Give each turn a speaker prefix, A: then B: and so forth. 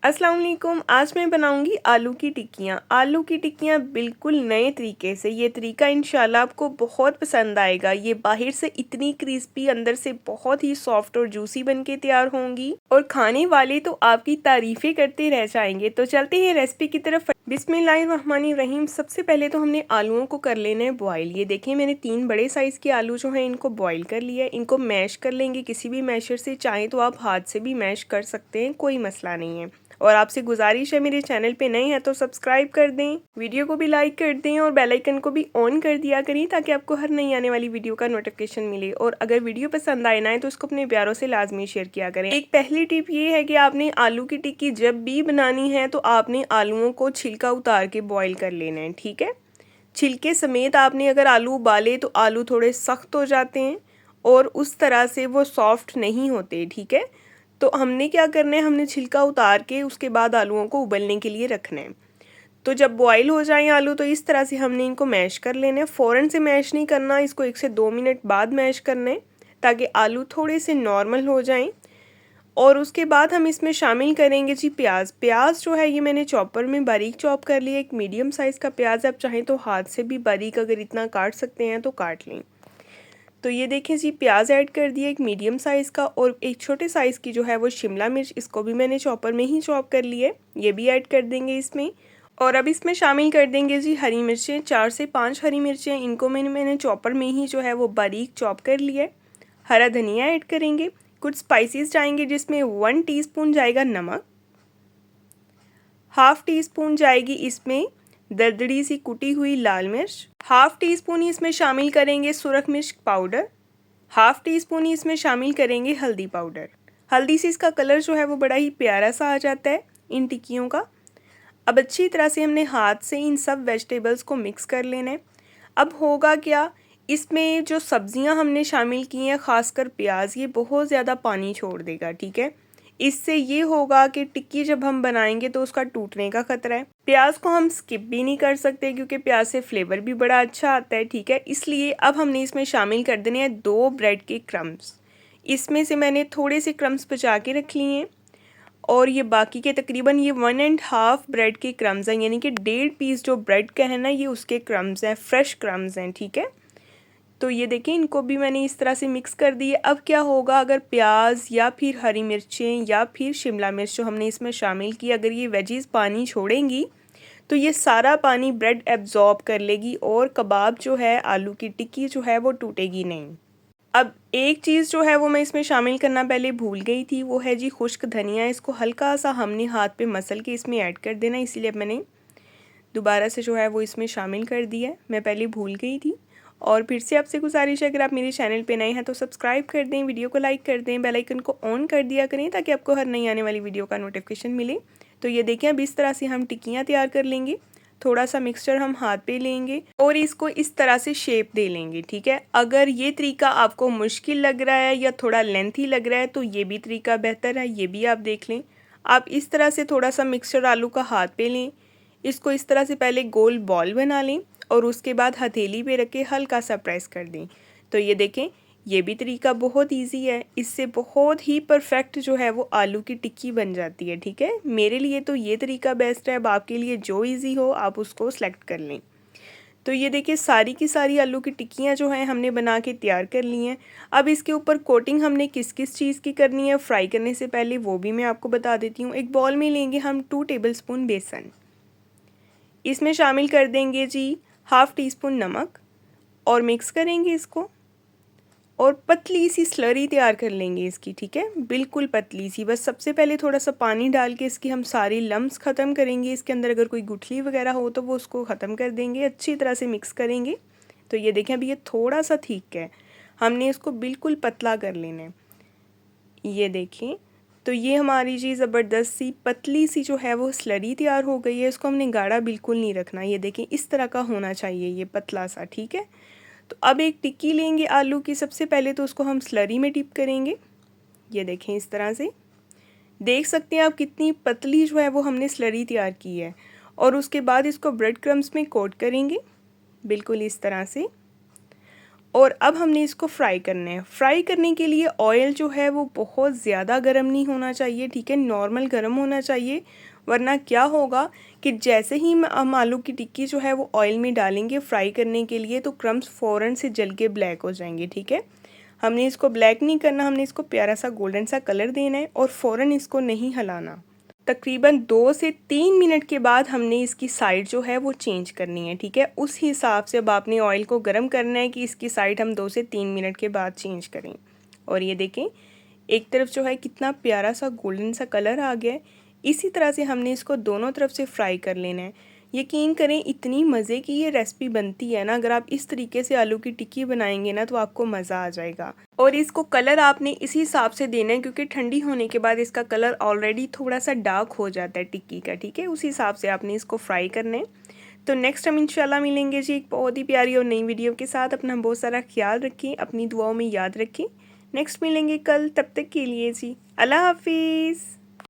A: अस्सलाम वालेकुम। आज मैं बनाऊंगी आलू की टिक्कियाँ। आलू की टिक्कियाँ बिल्कुल नए तरीके से। ये तरीका इंशाल्लाह आपको बहुत पसंद आएगा। ये बाहर से इतनी क्रिस्पी, अंदर से बहुत ही सॉफ्ट और जूसी बन के तैयार होंगी और खाने वाले तो आपकी तारीफें करते रह जाएंगे। तो चलते हैं रेसिपी की तरफ। बिस्मिल्लाहिर्रहमानिर्रहीम। सबसे पहले तो हमने आलूओं को कर लेना है बॉईल। ये देखिए मैंने 3 बड़े साइज़ के आलू जो हैं इनको बॉईल कर लिया है। इनको मैश कर लेंगे किसी भी मैशर से, चाहे तो आप हाथ से भी मैश कर सकते हैं, कोई मसला नहीं है। और आपसे गुजारिश है, मेरे चैनल पे नए हैं तो सब्सक्राइब कर दें, वीडियो को भी लाइक कर दें और बेल आइकन को भी ऑन कर दिया करें ताकि आपको हर नई आने वाली वीडियो का नोटिफिकेशन मिले। और अगर वीडियो पसंद आए ना तो उसको अपने प्यारों से लाजमी शेयर किया करें। एक पहली टिप ये है कि आपने आलू की टिक्की जब भी बनानी है तो आपने आलूओं को छिलका उतार के बॉयल कर लेना है, ठीक है। छिलके समेत आपने अगर आलू उबाले तो आलू थोड़े सख्त हो जाते हैं और उस तरह से वो सॉफ्ट नहीं होते, ठीक है। तो हमने क्या करना है, हमने छिलका उतार के उसके बाद आलूओं को उबलने के लिए रखना है। तो जब बॉईल हो जाएं आलू तो इस तरह से हमने इनको मैश कर लेना है। फ़ौरन से मैश नहीं करना, इसको 1 से 2 मिनट बाद मैश करना है ताकि आलू थोड़े से नॉर्मल हो जाएं। और उसके बाद हम इसमें शामिल करेंगे जी प्याज। प्याज जो है ये मैंने चॉपर में बारीक चॉप कर लिया। एक मीडियम साइज़ का प्याज, आप चाहें तो हाथ से भी बारीक अगर इतना काट सकते हैं तो काट लें। तो ये देखें जी, प्याज ऐड कर दिया एक मीडियम साइज़ का, और एक छोटे साइज़ की जो है वो शिमला मिर्च, इसको भी मैंने चॉपर में ही चॉप कर लिया है, ये भी ऐड कर देंगे इसमें। और अब इसमें शामिल कर देंगे जी हरी मिर्चें। 4 से 5 हरी मिर्चें, इनको मैंने चॉपर में ही जो है वो बारीक चॉप कर लिया है। हरा धनिया ऐड करेंगे। कुछ स्पाइसेस जाएंगे जिसमें 1 टीस्पून जाएगा नमक, हाफ़ टी स्पून जाएगी इसमें दरदरी सी कुटी हुई लाल मिर्च, हाफ़ टी स्पून ही इसमें शामिल करेंगे सुरख मिर्च पाउडर, हाफ़ टी स्पून ही इसमें शामिल करेंगे हल्दी पाउडर। हल्दी से इसका कलर जो है वो बड़ा ही प्यारा सा आ जाता है इन टिक्कियों का। अब अच्छी तरह से हमने हाथ से इन सब वेजिटेबल्स को मिक्स कर लेना है। अब होगा क्या, इसमें जो सब्जियां हमने शामिल की हैं, ख़ासकर प्याज, ये बहुत ज़्यादा पानी छोड़ देगा, ठीक है। इससे ये होगा कि टिक्की जब हम बनाएंगे तो उसका टूटने का खतरा है। प्याज को हम स्किप भी नहीं कर सकते क्योंकि प्याज से फ्लेवर भी बड़ा अच्छा आता है, ठीक है। इसलिए अब हमने इसमें शामिल कर देने हैं 2 ब्रेड के क्रम्स। इसमें से मैंने थोड़े से क्रम्स बचा के रख लिए हैं और ये बाकी के तकरीबन ये 1.5 ब्रेड के क्रम्स हैं, यानी कि 1.5 पीस जो ब्रेड का है ना ये उसके क्रम्स हैं, फ्रेश क्रम्स हैं, ठीक है। तो ये देखें, इनको भी मैंने इस तरह से मिक्स कर दिए। अब क्या होगा, अगर प्याज या फिर हरी मिर्चें या फिर शिमला मिर्च जो हमने इसमें शामिल की, अगर ये वेजीज पानी छोड़ेंगी तो ये सारा पानी ब्रेड एब्जॉर्ब कर लेगी और कबाब जो है, आलू की टिक्की जो है वो टूटेगी नहीं। अब एक चीज़ जो है वो मैं इसमें शामिल करना पहले भूल गई थी, वो है जी खुश्क धनिया। इसको हल्का सा हमने हाथ पे मसल के इसमें ऐड कर देना, इसीलिए अब मैंने दोबारा से जो है वो इसमें शामिल कर दिया है, मैं पहले भूल गई थी। और फिर से आपसे गुजारिश है, अगर आप मेरे चैनल पे नए हैं तो सब्सक्राइब कर दें, वीडियो को लाइक कर दें, बेल आइकन को ऑन कर दिया करें ताकि आपको हर नई आने वाली वीडियो का नोटिफिकेशन मिले। तो ये देखें, अब इस तरह से हम टिक्कियाँ तैयार कर लेंगे। थोड़ा सा मिक्सचर हम हाथ पे लेंगे और इसको इस तरह से शेप दे लेंगे, ठीक है। अगर ये तरीका आपको मुश्किल लग रहा है या थोड़ा लेंथी लग रहा है तो ये भी तरीका बेहतर है, ये भी आप देख लें। आप इस तरह से थोड़ा सा मिक्सचर आलू का हाथ पे लें, इसको इस तरह से पहले गोल बॉल बना लें और उसके बाद हथेली पे रख के हल्का सा प्रेस कर दें। तो ये देखें, ये भी तरीका बहुत इजी है, इससे बहुत ही परफेक्ट जो है वो आलू की टिक्की बन जाती है, ठीक है। मेरे लिए तो ये तरीका बेस्ट है, अब आपके लिए जो इजी हो आप उसको सेलेक्ट कर लें। तो ये देखिए, सारी की सारी आलू की टिक्कियाँ जो हैं हमने बना के तैयार कर ली हैं। अब इसके ऊपर कोटिंग हमने किस किस चीज़ की करनी है फ्राई करने से पहले, वो भी मैं आपको बता देती हूँ। एक बॉल में लेंगे हम 2 टेबलस्पून बेसन, इसमें शामिल कर देंगे जी हाफ़ टी स्पून नमक और मिक्स करेंगे इसको और पतली सी स्लरी तैयार कर लेंगे इसकी, ठीक है, बिल्कुल पतली सी। बस सबसे पहले थोड़ा सा पानी डाल के इसकी हम सारी लम्स ख़त्म करेंगे। इसके अंदर अगर कोई गुठली वगैरह हो तो वो उसको ख़त्म कर देंगे, अच्छी तरह से मिक्स करेंगे। तो ये देखें, अभी ये थोड़ा सा ठीक है, हमने इसको बिल्कुल पतला कर लेना है। ये देखें, तो ये हमारी जी ज़बरदस्त सी पतली सी जो है वो स्लरी तैयार हो गई है। इसको हमने गाढ़ा बिल्कुल नहीं रखना, ये देखें इस तरह का होना चाहिए, ये पतला सा, ठीक है। तो अब एक टिक्की लेंगे आलू की, सबसे पहले तो उसको हम स्लरी में डिप करेंगे। ये देखें, इस तरह से देख सकते हैं आप कितनी पतली जो है वो हमने स्लरी तैयार की है। और उसके बाद इसको ब्रेड क्रम्स में कोट करेंगे, बिल्कुल इस तरह से। और अब हमने इसको फ्राई करना है। फ्राई करने के लिए ऑयल जो है वो बहुत ज़्यादा गर्म नहीं होना चाहिए, ठीक है, नॉर्मल गर्म होना चाहिए, वरना क्या होगा कि जैसे ही हम आलू की टिक्की जो है वो ऑयल में डालेंगे फ्राई करने के लिए तो क्रम्स फ़ौरन से जल के ब्लैक हो जाएंगे, ठीक है। हमने इसको ब्लैक नहीं करना, हमने इसको प्यारा सा गोल्डन सा कलर देना है और फ़ौरन इसको नहीं हिलाना। तकरीबन 2 से 3 मिनट के बाद हमने इसकी साइड जो है वो चेंज करनी है, ठीक है। उस हिसाब से अब आपने ऑयल को गर्म करना है कि इसकी साइड हम 2 से 3 मिनट के बाद चेंज करें। और ये देखें एक तरफ जो है कितना प्यारा सा गोल्डन सा कलर आ गया है। इसी तरह से हमने इसको दोनों तरफ से फ्राई कर लेना है। यकीन करें इतनी मज़े की ये रेसिपी बनती है ना, अगर आप इस तरीके से आलू की टिक्की बनाएंगे ना तो आपको मज़ा आ जाएगा। और इसको कलर आपने इसी हिसाब से देना है क्योंकि ठंडी होने के बाद इसका कलर ऑलरेडी थोड़ा सा डार्क हो जाता है टिक्की का, ठीक है। उसी हिसाब से आपने इसको फ्राई करना है। तो नेक्स्ट हम इंशाल्लाह मिलेंगे जी एक बहुत ही प्यारी और नई वीडियो के साथ। अपना बहुत सारा ख्याल रखें, अपनी दुआओं में याद रखें। नेक्स्ट मिलेंगे कल, तब तक के लिए जी अल्लाह हाफिज़।